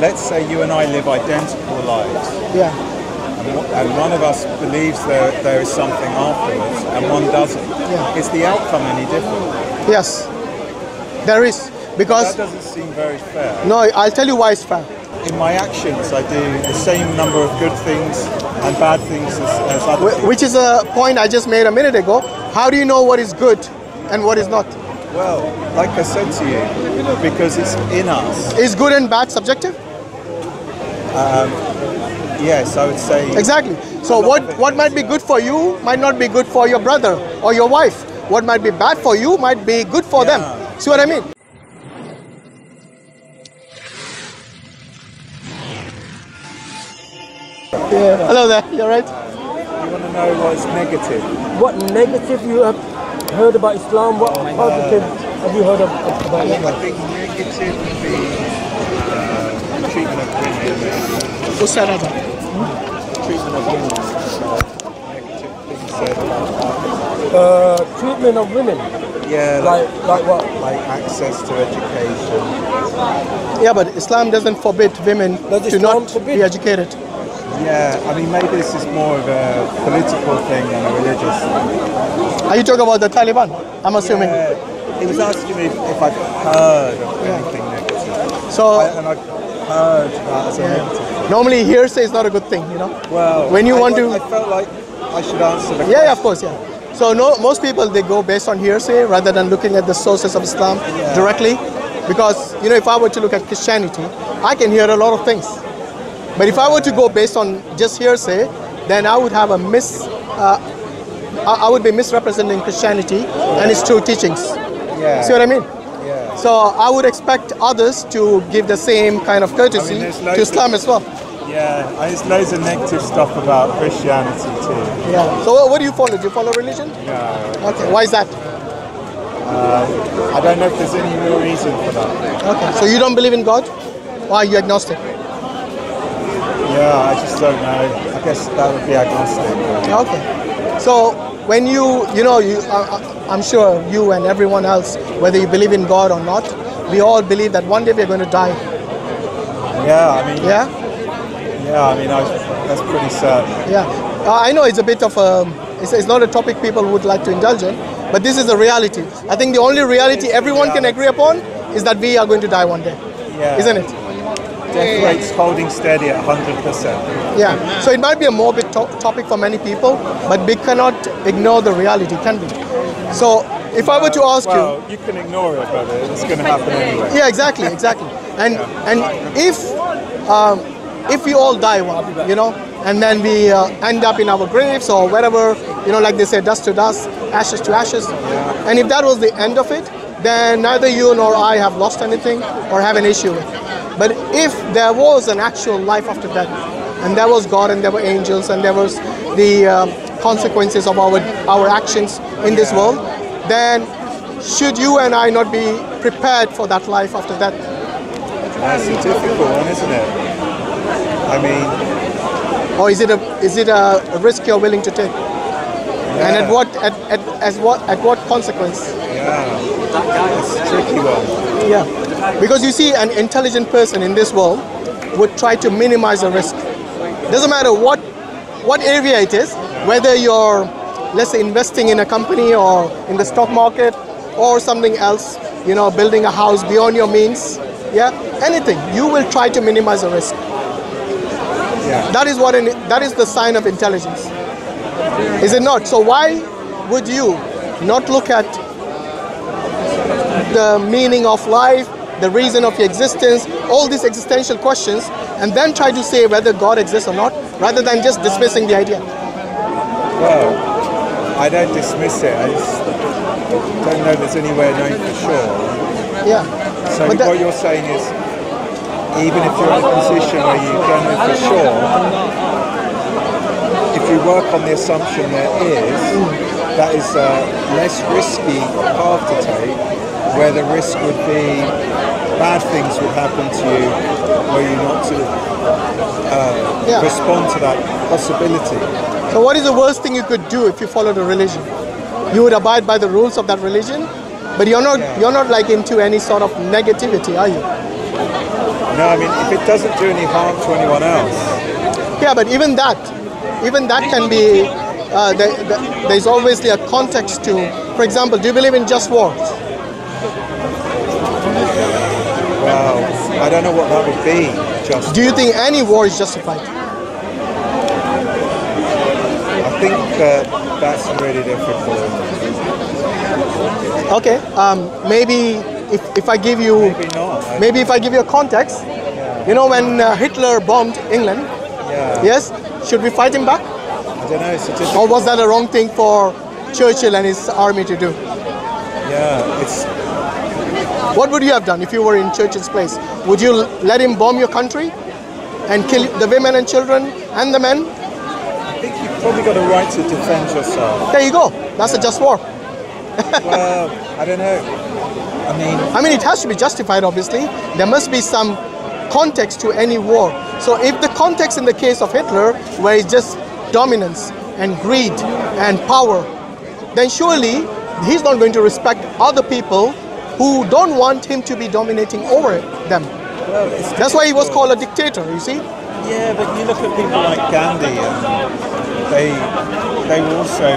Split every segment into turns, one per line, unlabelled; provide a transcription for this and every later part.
let's say you and I live identical lives.
Yeah.
And one of us believes there is something afterwards, and one doesn't.
Yeah.
Is the outcome any different?
Yes, there is. Because
that doesn't seem very fair.
No, I'll tell you why it's fair.
In my actions, I do the same number of good things and bad things as other people.
Which is a point I just made a minute ago. How do you know what is good and what is not?
Well, like I said to you, because it's in us.
Is good and bad subjective?
Yes, I would say.
Exactly. So what might be good for you might not be good for your brother or your wife. What might be bad for you might be good for them. See what I mean? Yeah. Hello there, you alright?
You want to know what's negative?
What negative you have heard about Islam? What positive have you heard about Islam?
I think negative would be treatment of women.
What's that about?
Treatment of women. Negative things said about
treatment of women?
Yeah,
like what?
Like access to education.
Yeah, but Islam doesn't forbid women to not be educated.
Yeah, I mean, maybe this is more of a political thing than a religious thing.
Are you talking about the Taliban? I'm assuming.
Yeah, he was asking me if I've heard of anything negative.
So,
and I've heard that as a negative.
Normally, hearsay is not a good thing, you know.
Well,
when you want to,
I felt like I should answer the question.
Yeah, of course, yeah. So, most people they go based on hearsay rather than looking at the sources of Islam directly, because you know, if I were to look at Christianity, I can hear a lot of things. But if I were to go based on just hearsay, then I would have I would be misrepresenting Christianity and its true teachings.
Yeah.
See what I mean?
Yeah.
So I would expect others to give the same kind of courtesy to Islam as well.
Yeah, there's loads of negative stuff about Christianity too.
Yeah. So what do you follow? Do you follow religion?
Yeah.
Okay. Why is that?
I don't know if there's any real reason for that.
Okay. So you don't believe in God? Or are you agnostic?
Yeah, I just don't know. I guess that would be agnostic.
Okay. So when I'm sure you and everyone else, whether you believe in God or not, we all believe that one day we're going to die.
Yeah, I mean.
Yeah.
Yeah, I mean, that's pretty sad.
Yeah, I know it's a bit of it's not a topic people would like to indulge in, but this is the reality. I think the only reality everyone can agree upon is that we are going to die one day.
Yeah.
Isn't it?
Death rate's holding steady at 100%.
Yeah, so it might be a morbid topic for many people, but we cannot ignore the reality, can we? So if I were to ask you...
Well, you can ignore it, but it's going to happen anyway.
Yeah, exactly. And if we all die, you know, and then we end up in our graves or wherever, you know, like they say, dust to dust, ashes to ashes. Yeah. And if that was the end of it, then neither you nor I have lost anything or have an issue with. But if there was an actual life after death, and there was God and there were angels and there was the consequences of our actions in this world, then should you and I not be prepared for that life after death?
That's a difficult one, isn't it? I mean,
or is it a risk you're willing to take? Yeah. And at what consequence?
Yeah, it's a tricky one.
Yeah, because you see, an intelligent person in this world would try to minimize the risk. Doesn't matter what area it is, whether you're, let's say, investing in a company or in the stock market or something else, you know, building a house beyond your means. Yeah, anything, you will try to minimize the risk. Yeah. That is the sign of intelligence, is it not? So why would you not look at the meaning of life, the reason of your existence, all these existential questions, and then try to say whether God exists or not, rather than just dismissing the idea?
Well, I don't dismiss it. I just don't know if there's any way of knowing for sure.
Yeah.
So what you're saying is, even if you're in a position where you don't know for sure, if you work on the assumption there is, that is a less risky path to take, where the risk would be bad things would happen to you, were you not to respond to that possibility.
So what is the worst thing you could do if you followed a religion? You would abide by the rules of that religion, but you're not like into any sort of negativity, are you?
No, I mean, if it doesn't do any harm to anyone else.
Yeah, but even that can be, there's obviously a context to, for example, do you believe in just war?
Well, I don't know what that would be. Just.
Do you think any war is justified?
I think that's really difficult.
Okay, maybe if I give you,
Maybe not.
maybe if I give you a context, you know when Hitler bombed England,
Yeah.
yes, should we fight him back?
I don't know. It's a difficult.
Or was that a wrong thing for Churchill and his army to do?
Yeah, it's.
What would you have done if you were in Churchill's place? Would you let him bomb your country and kill the women and children and the men?
I think you've probably got a right to defend yourself.
There you go. That's a just war.
Well, I don't know.
I mean, it has to be justified, obviously. There must be some context to any war. So if the context in the case of Hitler, where it's just dominance and greed and power, then surely he's not going to respect other people who don't want him to be dominating over them.
Well,
That's why he was called a dictator, you see?
yeah, but you look at people like Gandhi, and they were also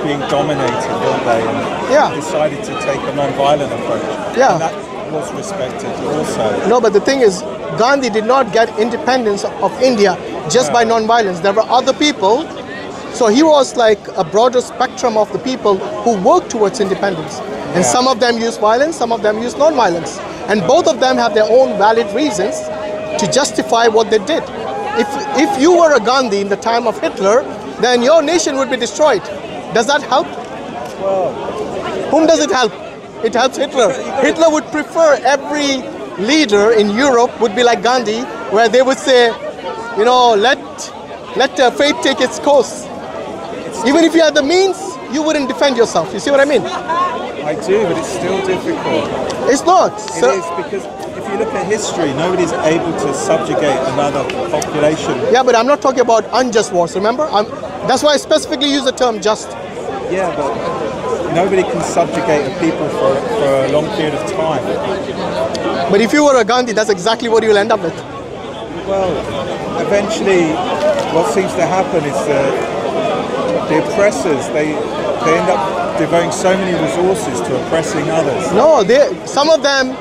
being dominated, weren't they? And
Yeah.
decided to take a non-violent approach.
Yeah.
And that was respected also.
No, but the thing is, Gandhi did not get independence of India just by non-violence. There were other people. So he was like a broader spectrum of the people who worked towards independence. And
Yeah.
some of them use violence, some of them use non-violence. And both of them have their own valid reasons to justify what they did. If you were a Gandhi in the time of Hitler, then your nation would be destroyed. Does that help? Whom does it help? It helps Hitler. Hitler would prefer every leader in Europe would be like Gandhi, where they would say, you know, let fate take its course. Even if you had the means, you wouldn't defend yourself. You see what I mean?
I do, but it's still difficult.
It's not.
It is, because if you look at history, nobody's able to subjugate another population.
Yeah, but I'm not talking about unjust wars, remember? That's why I specifically use the term just.
Yeah, but nobody can subjugate a people for a long period of time.
But if you were a Gandhi, that's exactly what you'll end up with.
Well, eventually, what seems to happen is the oppressors, they end up devoting so many resources to oppressing others.
No, some of them,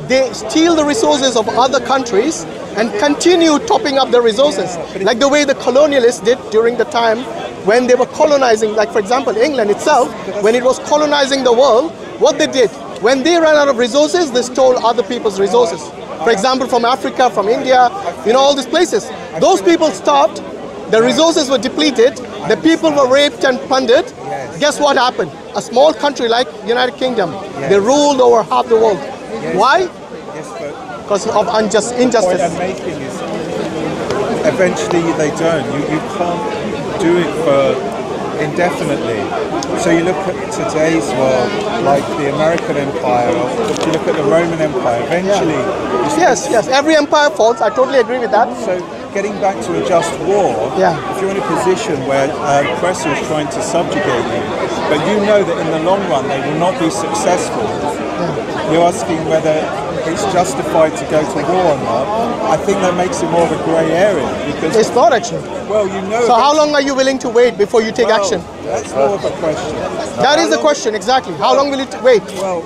they steal the resources of other countries and continue topping up the resources. Like the way the colonialists did during the time when they were colonizing, like for example, England itself, when it was colonizing the world, what they did, when they ran out of resources, they stole other people's resources. For example, from Africa, from India, you know, all these places. Those people stopped, the resources were depleted, the people were raped and plundered. Guess what happened? A small country like United Kingdom, they ruled over half the world. Why?
Yes, but
Because of
the point
injustice.
I'm making is eventually they don't. You can't do it for indefinitely. So you look at today's world, like the American Empire, or you look at the Roman Empire, eventually...
Yes, every empire falls, I totally agree with that.
So getting back to a just war,
Yeah.
if you're in a position where an oppressor is trying to subjugate you, but you know that in the long run they will not be successful, you're asking whether it's justified to go to war or not. I think that makes it more of a grey area, because...
It's not actually.
Well, you know...
So how long are you willing to wait before you take action?
That's more of a question.
That is the question, exactly. How long will it wait?
Well,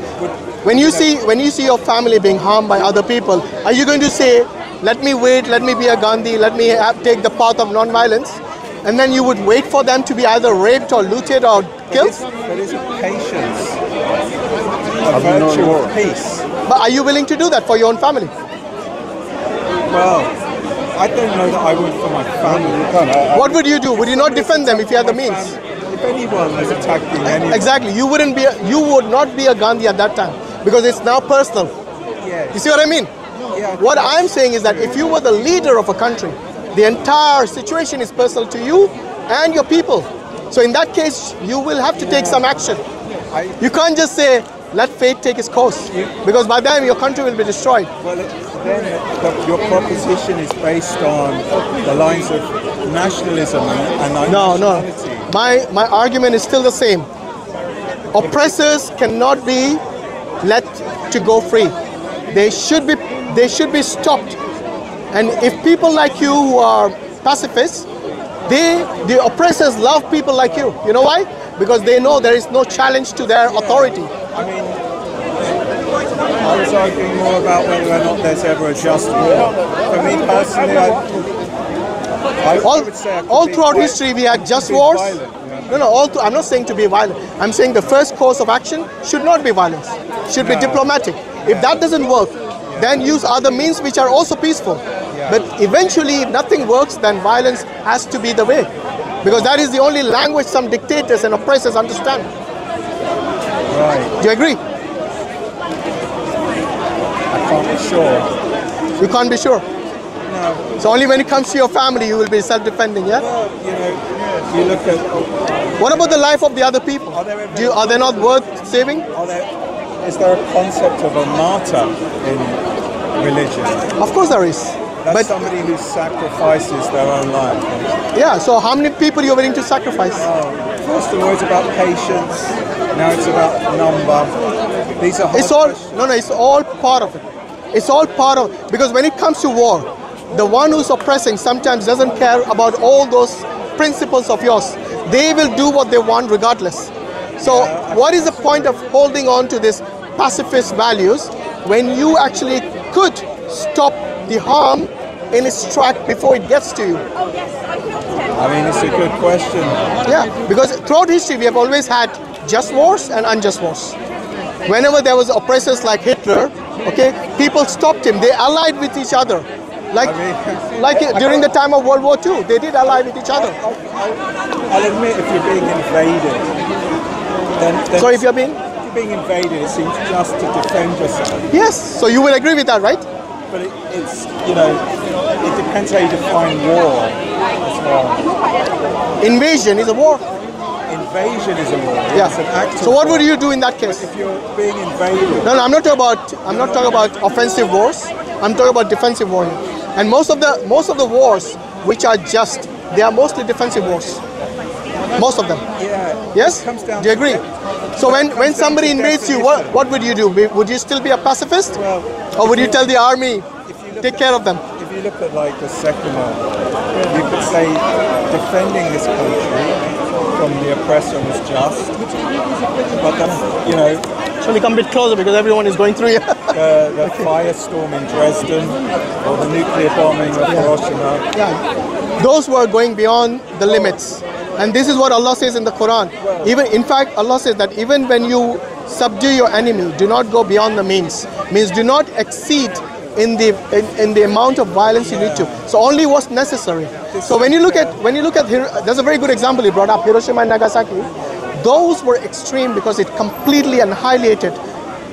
When you see your family being harmed by other people, are you going to say, let me wait, let me be a Gandhi, let me take the path of non-violence, and then you would wait for them to be either raped or looted or killed?
There is patience, a virtue of peace.
But are you willing to do that for your own family?
Well, I don't know that I would for my family.
What would you do? Would you not defend them if you had the means?
If anyone was attacking anyone...
Exactly. You would not be a Gandhi at that time because it's now personal.
Yes.
You see what I mean?
Yeah,
What I'm saying is that if you were the leader of a country, the entire situation is personal to you and your people. So in that case, you will have to take some action. You can't just say, let fate take its course, because by then your country will be destroyed.
Well, then your proposition is based on the lines of nationalism and
No.
nationality.
My argument is still the same. Oppressors cannot be let to go free. They should be stopped And if people like you who are pacifists, the oppressors love people like you. You know why? Because they know there is no challenge to their authority.
I mean, I was arguing more about whether or not there's ever a just war. For me personally, I would say I could
all
be
throughout
quite-
history we had just
be
wars.
violent, you know.
No, I'm not saying to be violent. I'm saying the first course of action should not be violence. Should be
No.
diplomatic. If that doesn't work, then use other means which are also peaceful. But eventually, if nothing works, then violence has to be the way. Because that is the only language some dictators and oppressors understand.
Right.
Do you agree?
I can't be sure.
You can't be sure.
No.
So only when it comes to your family, you will be self-defending, yeah?
Well, you know, you look at,
What about the life of the other people? Are they not worth saving?
is there a concept of a martyr in religion?
Of course there is.
That's
But
somebody who sacrifices their own life.
yeah, so how many people you're willing to sacrifice?
First of all, it's about patience. Now it's about number. These are hard
It's all
questions.
it's all part of it. It's all part of, because when it comes to war, the one who's oppressing sometimes doesn't care about all those principles of yours. They will do what they want regardless. So what is the point of holding on to this pacifist values when you actually could stop the harm in its track before it gets to you?
I mean, it's a good question.
Yeah, because throughout history we have always had just wars and unjust wars. Whenever there was oppressors like Hitler, okay, people stopped him. They allied with each other. Like during the time of World War II, they did ally with each other.
I'll admit, if you're being invaded, then
So if you're being,
if you're being invaded, it seems just to defend yourself.
yes, so you will agree with that, right?
But it's, you know, it depends how you define war as well.
Invasion is a war.
Invasion is a war.
Yeah.
It's an act of
So what
war.
would you do in that case?
If you're being invaded?
No, I'm not talking about offensive wars. I'm talking about defensive war. And most of the wars which are just, they are mostly defensive wars. Most of them.
Yeah.
Yes?
It comes down
Do you
to
agree? So when somebody
to
invades you,
definition.
what would you do? Would you still be a pacifist?
Well,
Or would you tell the army,
if you look
take care of them?
If you look at like the secular, you could say defending this country from the oppressor was just, but then, you know,
Shall we come a bit closer because everyone is going through here?
the firestorm in Dresden or the nuclear bombing of Hiroshima.
Yeah. Those were going beyond the limits. And this is what Allah says in the Quran. Even, in fact, Allah says that even when you subdue your enemy, do not go beyond the means. Means do not exceed in the amount of violence you need to. So only what's necessary. So when you look at there's a very good example you brought up, Hiroshima and Nagasaki. Those were extreme because it completely annihilated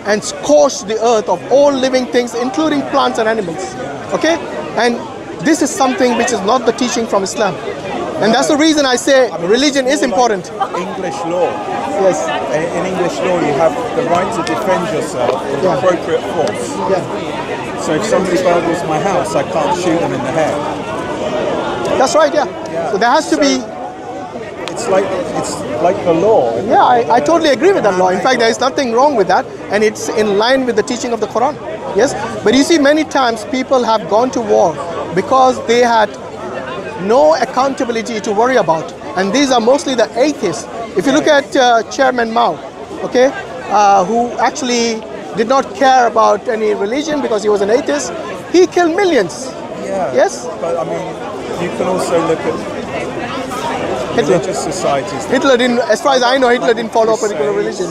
and scorched the earth of all living things, including plants and animals. Okay? And this is something which is not the teaching from Islam. And that's the reason I say religion is important.
English law.
Yes.
In English law, you have the right to defend yourself with
Yeah.
appropriate force.
Yeah.
So if somebody burgles my house, I can't shoot them in the head.
That's right, yeah. So there has to be.
It's like the law.
Yeah, I totally agree with that law. In fact, there is nothing wrong with that, and it's in line with the teaching of the Quran. Yes, but you see, many times people have gone to war because they had no accountability to worry about, and these are mostly the atheists. If you look at Chairman Mao, okay, who actually did not care about any religion because he was an atheist, he killed millions.
Yeah.
Yes,
But I mean, you can also look at
Hitler.
religious societies.
Hitler didn't, as far as I know, Hitler didn't follow a particular religion.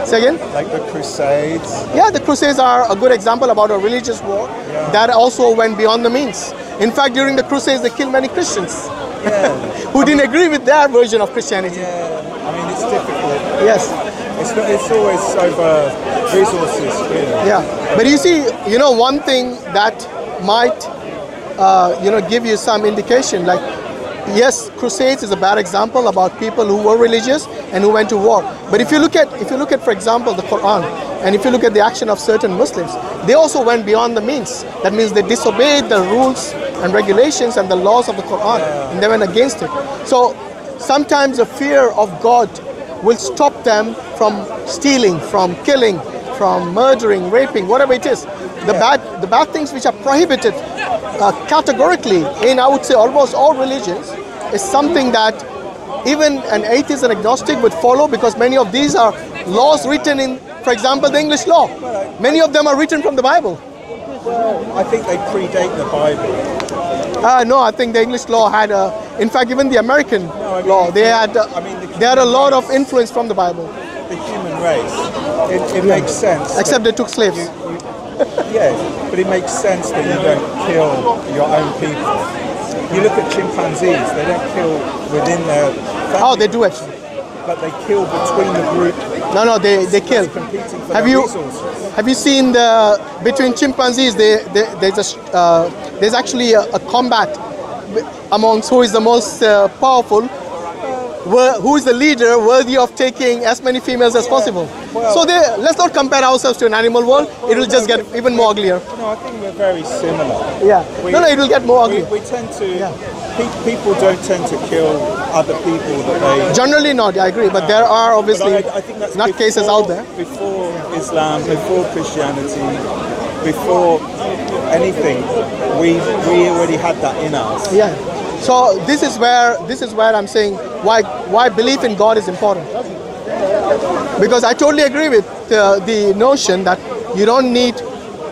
Say again?
Like the Crusades.
Yeah, the Crusades are a good example about a religious war that also went beyond the means. In fact, during the Crusades, they killed many Christians who didn't agree with their version of Christianity.
Yeah. I mean, it's difficult.
Yes,
It's always over resources, really.
yeah. But you see, one thing that might, give you some indication, like, yes, Crusades is a bad example about people who were religious and who went to war. But if you look at, for example, the Quran, and if you look at the action of certain Muslims, they also went beyond the means. That means they disobeyed the rules and regulations and the laws of the Quran, and they went against it. So sometimes the fear of God will stop them from stealing, from killing, from murdering, raping, whatever it is. the bad things which are prohibited categorically in, I would say, almost all religions, is something that even an atheist and agnostic would follow, because many of these are laws written in, for example, the English law. Many of them are written from the Bible.
Well, I think they predate the Bible.
No, I think the English law had in fact, even the American law, they had a lot of influence from the Bible.
The human race, it makes sense.
Except they took slaves.
Yeah, but it makes sense that you don't kill your own people. You look at chimpanzees, they don't kill within their family.
Oh, they do actually.
But they kill between the group.
No, they kill. Have you seen between chimpanzees? There's actually a combat amongst who is the most powerful, who is the leader worthy of taking as many females as possible. Well, so let's not compare ourselves to an animal world. It will just get even more uglier.
No, I think we're very similar.
Yeah. It will get more ugly.
We tend to. Yeah. People don't tend to kill other people that they.
Generally not. I agree, but there are obviously
I think that's
not cases out there.
Before Islam, before Christianity, before anything, we already had that in us.
Yeah. So this is where I'm saying why belief in God is important. Because I totally agree with the notion that you don't need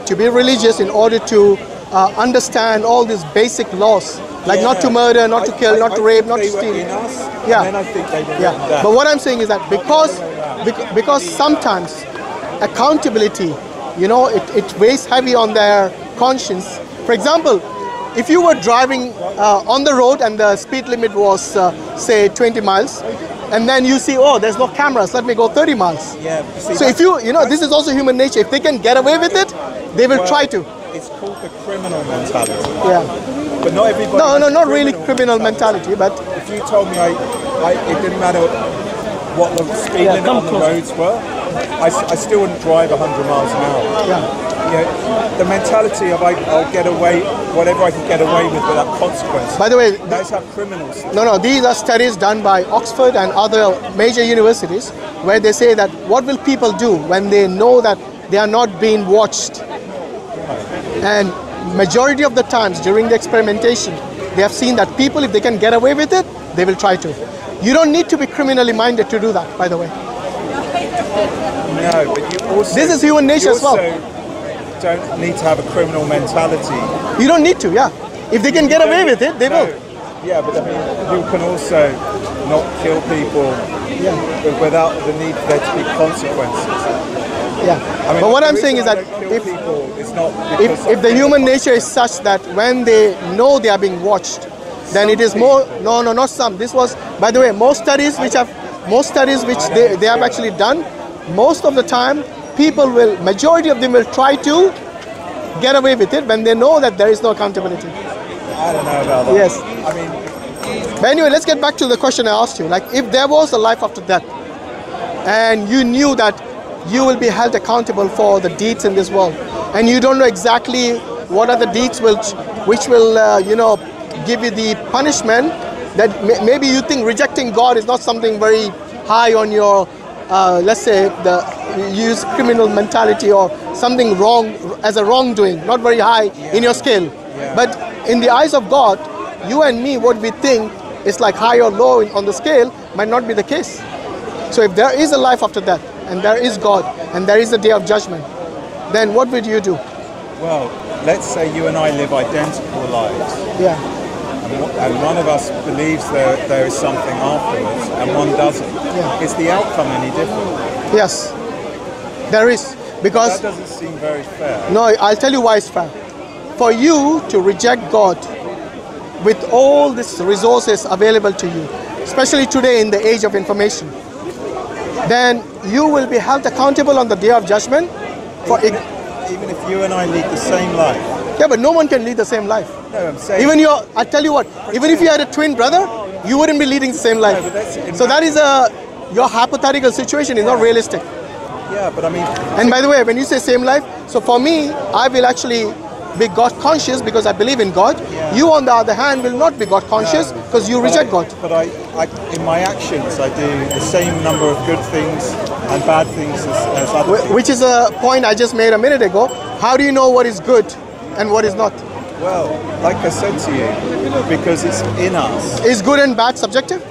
to be religious in order to understand all these basic laws, like not to murder, not to kill, not to rape, not to steal.
Yeah. And then I think they were that.
But what I'm saying is that because sometimes accountability, it weighs heavy on their conscience. For example, if you were driving on the road and the speed limit was say 20 miles, and then you see, oh, there's no cameras, let me go 30 miles.
Yeah. See,
so if this is also human nature. If they can get away with it, they will try to.
It's called the criminal mentality.
Yeah.
But not everybody.
No, not really criminal mentality. But
if you told me it didn't matter what the speed limit on the roads were, I still wouldn't drive 100 miles an hour.
Yeah.
The mentality of I'll get away, whatever I can get away with without consequence.
By the way,
that's how criminals.
No, these are studies done by Oxford and other major universities, where they say that what will people do when they know that they are not being watched? And majority of the times during the experimentation, they have seen that people, if they can get away with it, they will try to. You don't need to be criminally minded to do that, by the way.
No, but you also.
This is human nature as well.
Don't need to have a criminal mentality.
You don't need to, yeah. If they can get away with it, they will.
Yeah, but I mean, you can also not kill people without the need for there to be consequences.
Yeah,
I mean,
but what I'm saying is that if the human nature is such that when they know they are being watched, then it is more. No, not some. This was, by the way, most studies which they have actually done, most of the time, majority of them will try to get away with it when they know that there is no accountability.
I don't know about that.
Yes.
I mean,
but anyway, let's get back to the question I asked you. Like, if there was a life after death, and you knew that you will be held accountable for the deeds in this world, and you don't know exactly what are the deeds which will give you the punishment, that maybe you think rejecting God is not something very high on your let's say use criminal mentality or something wrong as a wrongdoing, not very high in your scale.
Yeah.
But in the eyes of God, you and me, what we think is like high or low on the scale might not be the case. So if there is a life after death, and there is God, and there is a day of judgment, then what would you do?
Well, let's say you and I live identical lives.
Yeah.
And one of us believes there is something afterwards, and one doesn't.
Yeah.
Is the outcome any different?
Yes, there is. Because
that doesn't seem very fair.
No, I'll tell you why it's fair. For you to reject God with all these resources available to you, especially today in the age of information, then you will be held accountable on the day of judgment.
Even if you and I lead the same life.
Yeah, but no one can lead the same life.
No, I'm saying.
I tell you what, even if you had a twin brother, you wouldn't be leading the same life.
No,
so that is your hypothetical situation is not realistic.
Yeah, but I mean.
And by the way, when you say same life, so for me, I will actually be God conscious because I believe in God. Yeah. You, on the other hand, will not be God conscious because you reject God.
But in my actions, I do the same number of good things and bad things as other things.
Which is a point I just made a minute ago. How do you know what is good and what is not?
Well, like I said to you, because it's in us.
Is good and bad subjective?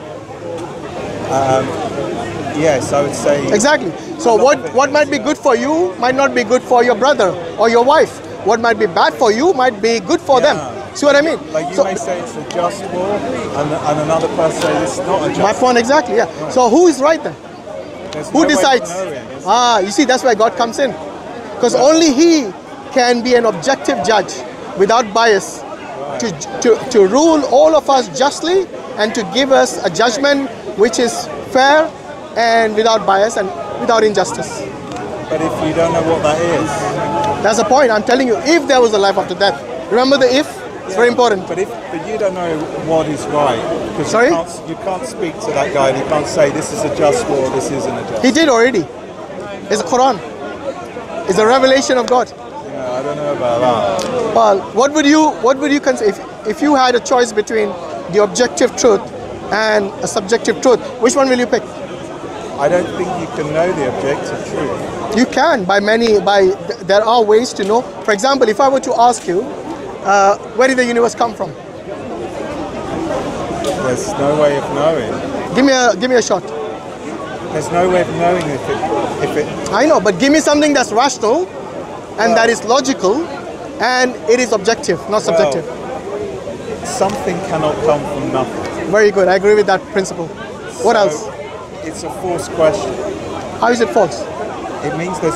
Yes, I would say.
Exactly. So what might be good for you might not be good for your brother or your wife. What might be bad for you might be good for them. See what I mean?
Like you may say it's a just war, and another person say it's not a just.
My point exactly. Yeah. Right. So who is right then?
There's
who
no
decides? You see, that's why God comes in, because only He can be an objective judge without bias, to rule all of us justly and to give us a judgment which is fair and without bias and without injustice.
But if you don't know what that is,
that's the point. I'm telling you, if there was a life after death, remember the if. It's very important.
But you don't know what is right.
Sorry?
You can't speak to that guy and you can't say this is a just war, this isn't a just.
He did already. It's the Quran. It's a revelation of God.
Yeah, I don't know about that.
Well, what would you consider if you had a choice between the objective truth and a subjective truth? Which one will you pick?
I don't think you can know the objective truth.
You can there are ways to know. For example, if I were to ask you, where did the universe come from?
There's no way of knowing.
Give me a shot.
There's no way of knowing if it.
I know, but give me something that's rational and that is logical and it is objective, not subjective.
Something cannot come from nothing.
Very good. I agree with that principle. What else?
It's a false question.
How is it false?
It means has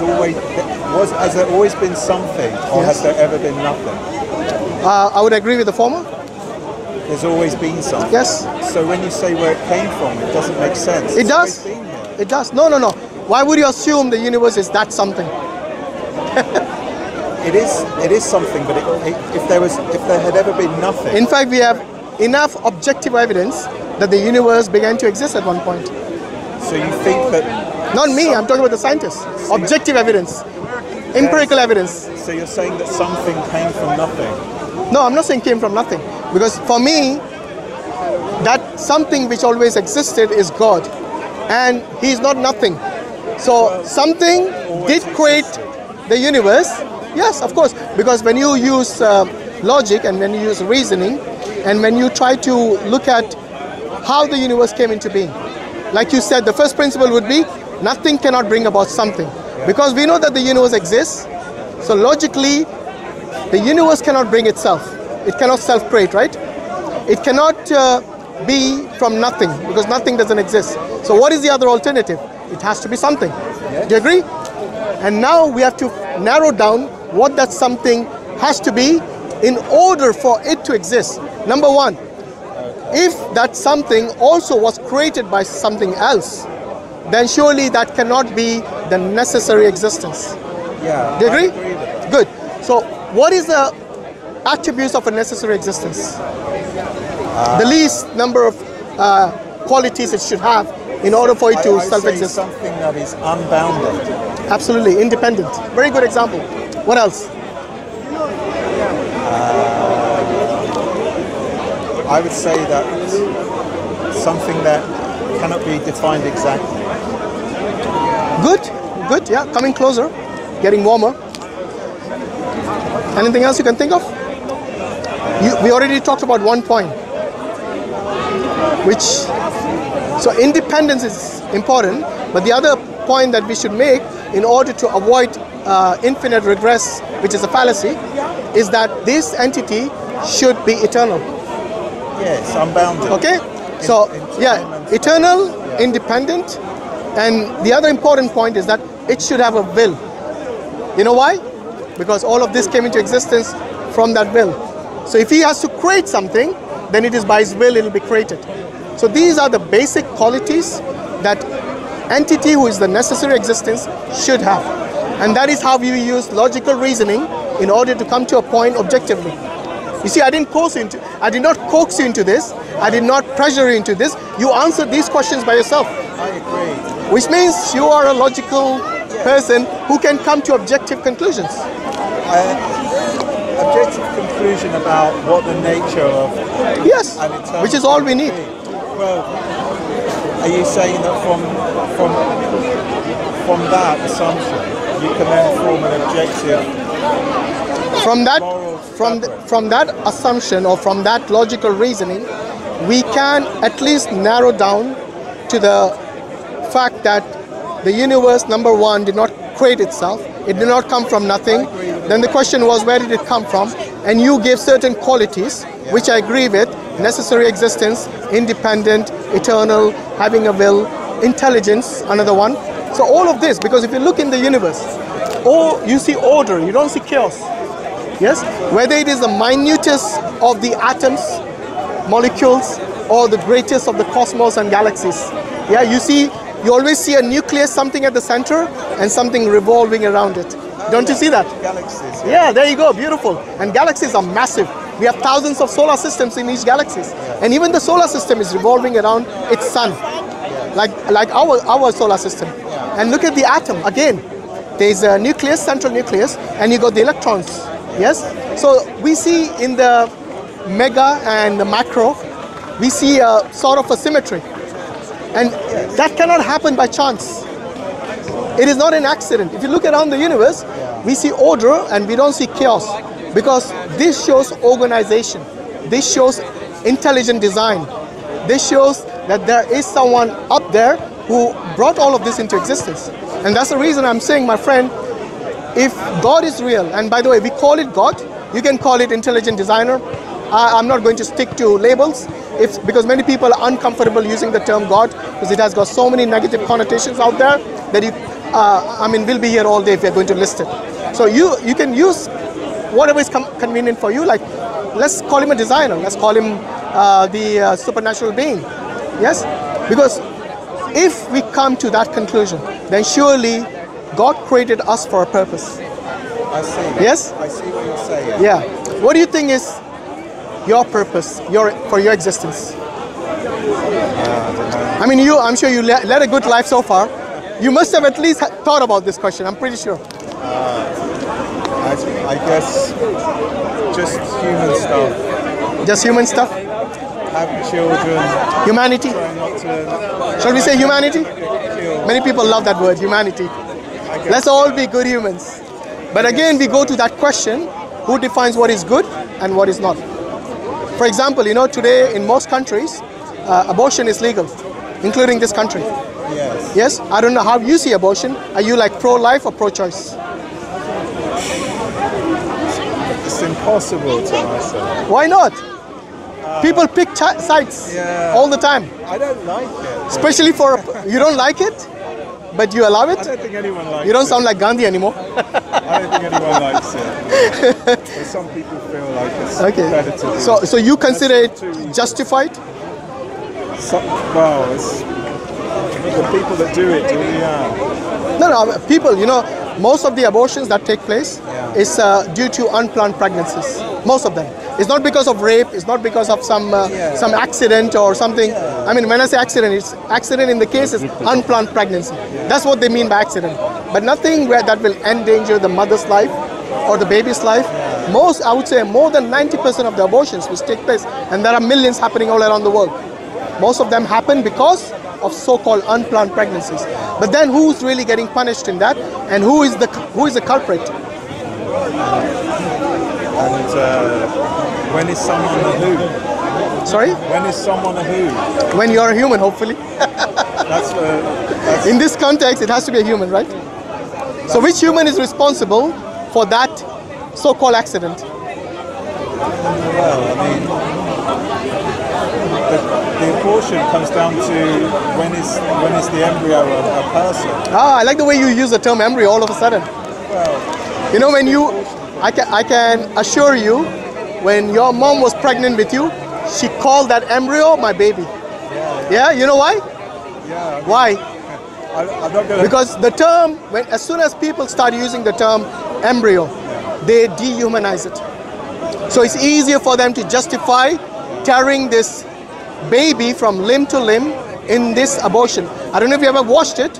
there always been something, or has there ever been nothing?
I would agree with the former.
There's always been something.
Yes.
So when you say where it came from, it doesn't make sense.
It does. It does. No. Why would you assume the universe is that something?
It is something, but if there had ever been nothing.
In fact, we have enough objective evidence that the universe began to exist at one point.
So you think that?
Not me. I'm talking about the scientists. Objective evidence, empirical evidence.
So you're saying that something came from nothing?
No, I'm not saying came from nothing. Because for me, that something which always existed is God, and He is not nothing. So something did create the universe. Yes, of course. Because when you use logic and when you use reasoning, and when you try to look at how the universe came into being, like you said, the first principle would be nothing cannot bring about something. Because we know that the universe exists, so logically, the universe cannot bring itself. It cannot self-create, right? It cannot be from nothing, because nothing doesn't exist. So what is the other alternative? It has to be something.
Yes.
Do you agree? And now we have to narrow down what that something has to be in order for it to exist. Number one, if that something also was created by something else, then surely that cannot be the necessary existence.
Yeah.
Do you agree?
I agree with that.
Good. So what is the attributes of a necessary existence? The least number of qualities it should have in order for it to self-exist.
Something that is unbounded.
Absolutely, independent. Very good example. What else?
I would say that something that cannot be defined exactly.
Good, yeah, coming closer, getting warmer. Anything else you can think of? We already talked about one point, so independence is important, but the other point that we should make in order to avoid infinite regress, which is a fallacy, is that this entity should be eternal.
Yes, unbounded.
Okay, so eternal, independent, and the other important point is that it should have a will. You know why? Because all of this came into existence from that will. So if He has to create something, then it is by His will it will be created. So these are the basic qualities that entity who is the necessary existence should have. And that is how we use logical reasoning in order to come to a point objectively. You see, I did not coax you into this. I did not pressure you into this. You answered these questions by yourself.
I agree.
Which means you are a logical person who can come to objective conclusions.
Objective conclusion about what the nature of
yes, which is all we need.
Well, are you saying that from that assumption, you can then form an objective
from that assumption or from that logical reasoning, we can at least narrow down to the fact that the universe, number one, did not create itself. It did not come from nothing. Then the question was, where did it come from? And you gave certain qualities, which I agree with: necessary existence, independent, eternal, having a will, intelligence, another one. So all of this, because if you look in the universe, you see order, you don't see chaos. Yes? Whether it is the minutest of the atoms, molecules, or the greatest of the cosmos and galaxies. Yeah, you always see a nucleus, something at the center, and something revolving around it. Don't you see that?
Galaxies.
Yeah, there you go, beautiful. And galaxies are massive. We have thousands of solar systems in each galaxy. And even the solar system is revolving around its sun, like our solar system. And look at the atom, again. There's a nucleus, central nucleus, and you got the electrons. Yes? So we see in the mega and the macro, we see a sort of a symmetry. And that cannot happen by chance. It is not an accident. If you look around the universe, we see order and we don't see chaos, because this shows organization. This shows intelligent design. This shows that there is someone up there who brought all of this into existence. And that's the reason I'm saying, my friend, if God is real, and by the way, we call it God, you can call it intelligent designer. I'm not going to stick to labels, because many people are uncomfortable using the term God, because it has got so many negative connotations out there that we'll be here all day if we're going to list it. So you can use whatever is convenient for you. Like, let's call him a designer. Let's call him the supernatural being. Yes? Because if we come to that conclusion, then surely God created us for a purpose.
I see.
Yes?
I see what you're saying.
Yeah. What do you think is your purpose for your existence? I mean, I'm sure you led a good life so far. You must have at least thought about this question, I'm pretty sure.
I guess just human stuff.
Just human stuff?
Having children.
Humanity? Shall we say humanity? Many people love that word, humanity. Let's all be good humans. But again, we go to that question, who defines what is good and what is not? For example, today in most countries, abortion is legal, including this country.
Yes.
Yes? I don't know how you see abortion. Are you like pro-life or pro-choice?
It's impossible to answer.
Why not? People pick sides all the time.
I don't like it.
Especially you don't like it, but you allow it?
I don't think anyone likes it.
You don't sound like Gandhi anymore.
I don't think anyone likes it. But some people feel like it's better to do.
So you consider it justified?
Well, it's the people that do it,
No, people, most of the abortions that take place is due to unplanned pregnancies. Most of them. It's not because of rape, it's not because of some accident or something. I mean, when I say accident, it's accident in the case is unplanned pregnancy. That's what they mean by accident. But nothing that will endanger the mother's life or the baby's life. I would say more than 90% of the abortions which take place, and there are millions happening all around the world. Most of them happen because of so-called unplanned pregnancies. But then who's really getting punished in that, and who is the culprit?
And when is someone a who?
Sorry?
When is someone a who?
When you're a human, hopefully.
That's
in this context, it has to be a human, right? So which human is responsible for that so-called accident?
Well, I mean, the abortion comes down to when is the embryo a person?
I like the way you use the term embryo all of a sudden.
Well,
I can assure you, when your mom was pregnant with you, she called that embryo my baby. Yeah, you know why?
Yeah.
Why?
I'm not gonna...
Because the term, as soon as people start using the term embryo, they dehumanize it. So it's easier for them to justify tearing this baby from limb to limb in this abortion. I don't know if you ever watched it,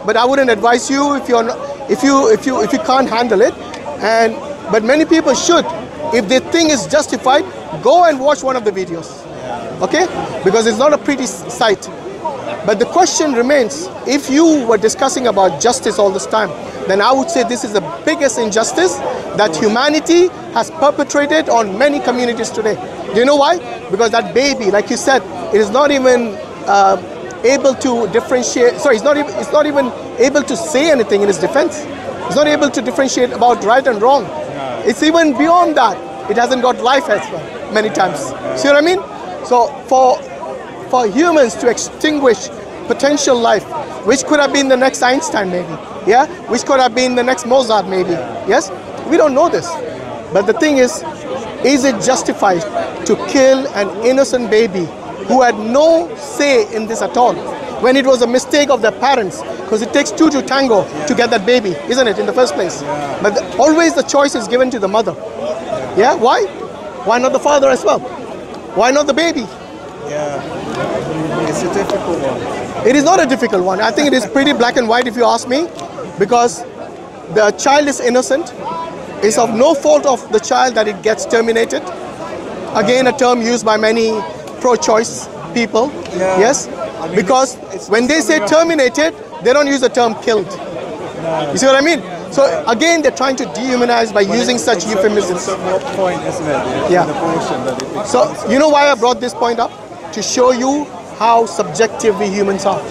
but I wouldn't advise you if you can't handle it. But many people should. If they think it's justified, go and watch one of the videos. Okay? Because it's not a pretty sight. But the question remains, if you were discussing about justice all this time, then I would say this is the biggest injustice that humanity has perpetrated on many communities today. Do you know why? Because that baby, like you said, it is not even able to differentiate, sorry, it's not even able to say anything in its defense. It's not able to differentiate about right and wrong. It's even beyond that. It hasn't got life as well, many times. See what I mean? So for humans to extinguish potential life, which could have been the next Einstein maybe, yeah? Which could have been the next Mozart maybe, yes? We don't know this. But the thing is it justified to kill an innocent baby who had no say in this at all, when it was a mistake of their parents, because it takes two to tango to get that baby, isn't it, in the first place? But always the choice is given to the mother. Yeah, why? Why not the father as well? Why not the baby?
Yeah, it's a difficult one.
It is not a difficult one. I think it is pretty black and white if you ask me, because the child is innocent. It's of no fault of the child that it gets terminated. Again, a term used by many pro-choice people.
Yeah.
Yes,
I mean,
because when they say terminated, they don't use the term killed. You see what I mean? So again, they're trying to dehumanize by using such euphemisms.
It's at what point, isn't it?
Yeah.
In abortion, that it becomes
So you know why I brought this point up? To show you how subjective we humans are.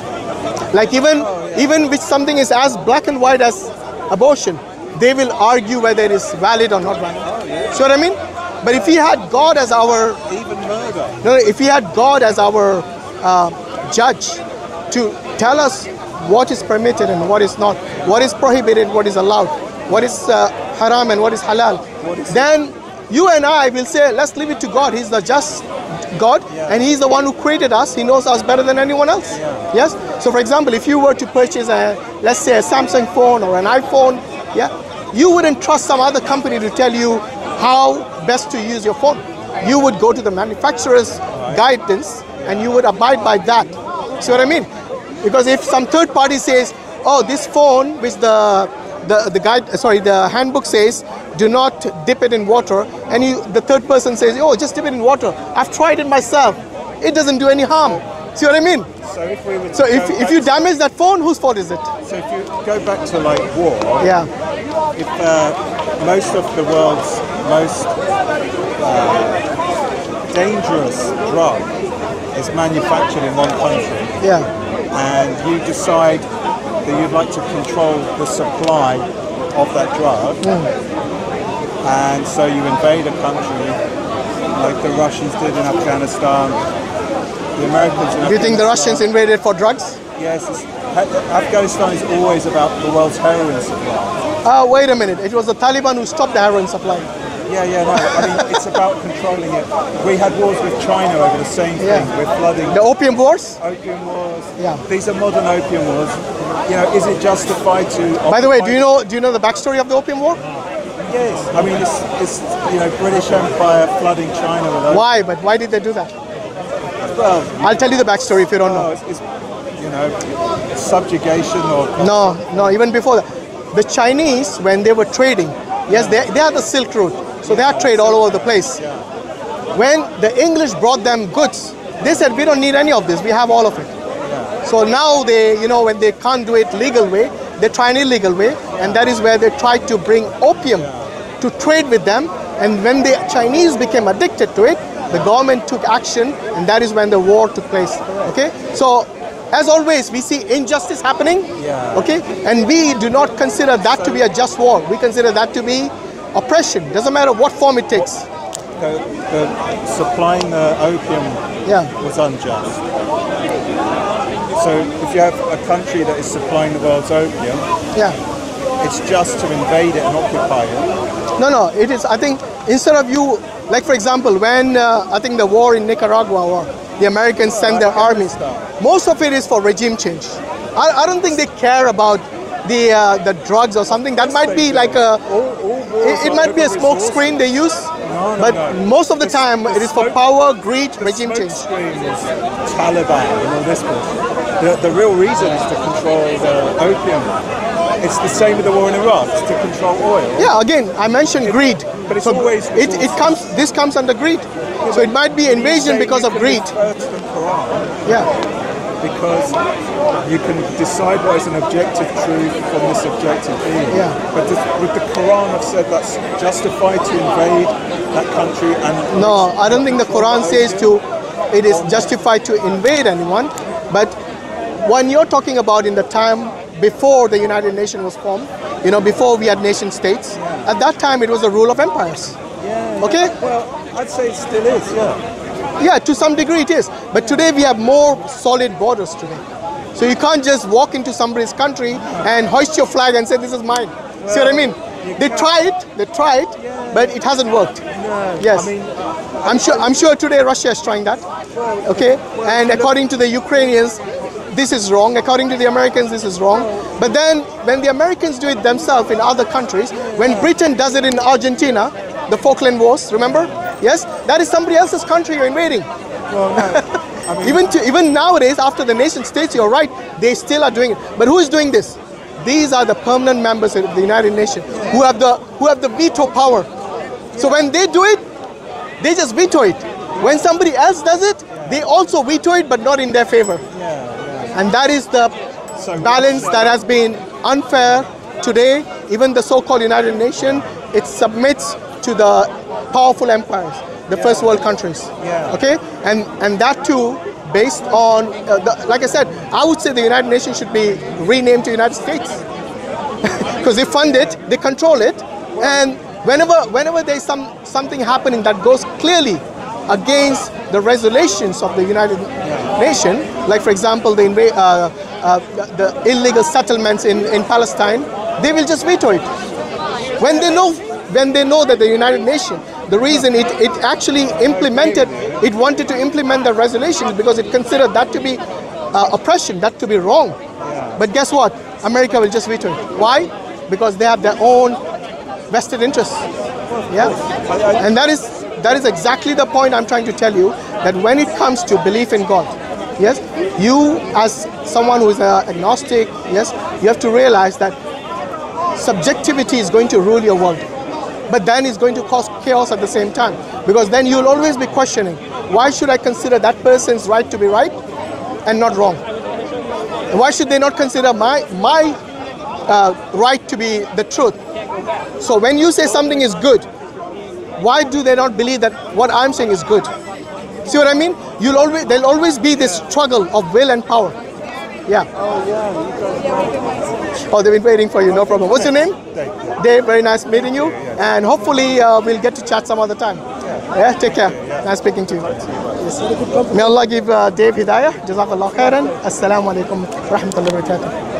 Like even with something is as black and white as abortion, they will argue whether it is valid or not valid. See what I mean? But if we had God as our
even murder.
no, if we had God as our judge to tell us what is permitted and what is not, what is prohibited, what is allowed, what is haram and what is halal, then you and I will say, let's leave it to God. He's the just God, and He's the one who created us. He knows us better than anyone else. Yes. So, for example, if you were to purchase let's say a Samsung phone or an iPhone, you wouldn't trust some other company to tell you how best to use your phone. You would go to the manufacturer's guidance and you would abide by that. See what I mean? Because if some third party says, oh, this phone, which the handbook says, do not dip it in water, and the third person says, oh, just dip it in water. I've tried it myself. It doesn't do any harm. See what I mean?
So if we were to
So if you damage that phone, whose fault is it?
So if you go back to like war, if most of the world's most dangerous drug is manufactured in one country, and you decide that you'd like to control the supply of that drug, and so you invade a country like the Russians did in Afghanistan, the Americans.
Do you think the Russians invaded for drugs?
Yes, Afghanistan is always about the world's heroin supply.
Wait a minute, it was the Taliban who stopped the heroin supply.
No, I mean, it's about controlling it. We had wars with China over the same thing. We're flooding.
The opium wars?
Opium wars. These are modern opium wars. You know, is it justified to...
By the way, do you know the backstory of the opium war?
Yes. I mean, it's British Empire flooding China with opium.
Why? But why did they do that?
Well,
I'll tell you the backstory if you don't know.
It's subjugation or...
No, even before that. The Chinese, when they were trading, yes, they are the Silk Road. So they had trade all over the place. When the English brought them goods, they said, we don't need any of this, we have all of it. So now they, when they can't do it legal way, they try an illegal way, and that is where they tried to bring opium to trade with them. And when the Chinese became addicted to it, the government took action, and that is when the war took place. Okay? So, as always, we see injustice happening, okay? And we do not consider that to be a just war. We consider that to be oppression. Doesn't matter what form it takes.
The supplying the opium was unjust. So if you have a country that is supplying the world's opium, it's just to invade it and occupy it.
No, it is. I think instead of you, like for example, when I think the war in Nicaragua, or the Americans send their armies, most of it is for regime change. I don't think they care about the drugs or something. That might be like it might be a smoke screen they use, but most of the time it is for power, greed, regime change.
The smoke screen is Taliban and all this bullshit. The real reason is to control the opium. It's the same with the war in Iraq. It's to control oil.
Yeah, again, I mentioned greed.
But it's
so
always...
This comes under greed. So it might be invasion because of greed.
The because you can decide what is an objective truth from this objective being.
Yeah.
But would the Quran have said that's justified to invade that country? And
No, I don't think the Quran says it is justified to invade anyone. But when you're talking about in the time before the United Nations was formed, before we had nation states, at that time it was a rule of empires.
Yeah.
Okay?
Well, I'd say it still is, yeah.
Yeah, to some degree it is. But today we have more solid borders today. So you can't just walk into somebody's country and hoist your flag and say, this is mine. See what I mean? They tried, but it hasn't worked.
No,
Yes.
I mean,
I'm sure today Russia is trying that. Okay? And according to the Ukrainians, this is wrong. According to the Americans, this is wrong. But then when the Americans do it themselves in other countries, when Britain does it in Argentina, the Falkland Wars, remember? Yes? That is somebody else's country you're invading.
well, no. I mean,
Even nowadays, after the nation states, you're right, they still are doing it. But who is doing this? These are the permanent members of the United Nations who have the veto power. So when they do it, they just veto it. When somebody else does it, they also veto it, but not in their favor. And that is the balance that has been unfair today. Even the so-called United Nations, it submits to the powerful empires, the first world countries. Okay, and that too based on, like I said, I would say the United Nations should be renamed to United States because they fund it, they control it, and whenever there's something happening that goes clearly against the resolutions of the United Nations, like for example the illegal settlements in Palestine, they will just veto it. When they know that the United Nations, the reason it actually implemented, it wanted to implement the resolutions because it considered that to be oppression, that to be wrong. But guess what? America will just veto it. Why? Because they have their own vested interests. Yeah, and that is exactly the point I'm trying to tell you, that when it comes to belief in God, yes, you as someone who is agnostic, yes, you have to realize that subjectivity is going to rule your world. But then it's going to cause chaos at the same time, because then you'll always be questioning, why should I consider that person's right to be right and not wrong? Why should they not consider my right to be the truth? So when you say something is good, why do they not believe that what I'm saying is good? See what I mean? There'll always be this struggle of will and power. Yeah. Oh, they've been waiting for you, no problem. What's your name?
Dave.
Dave, very nice meeting you. And hopefully we'll get to chat some other time. Yeah, take care. Nice speaking to you. Yes. May Allah give Dave Hidayah. Jazakallah khairan. Assalamu alaikum wa rahmatullahi wa barakatuh.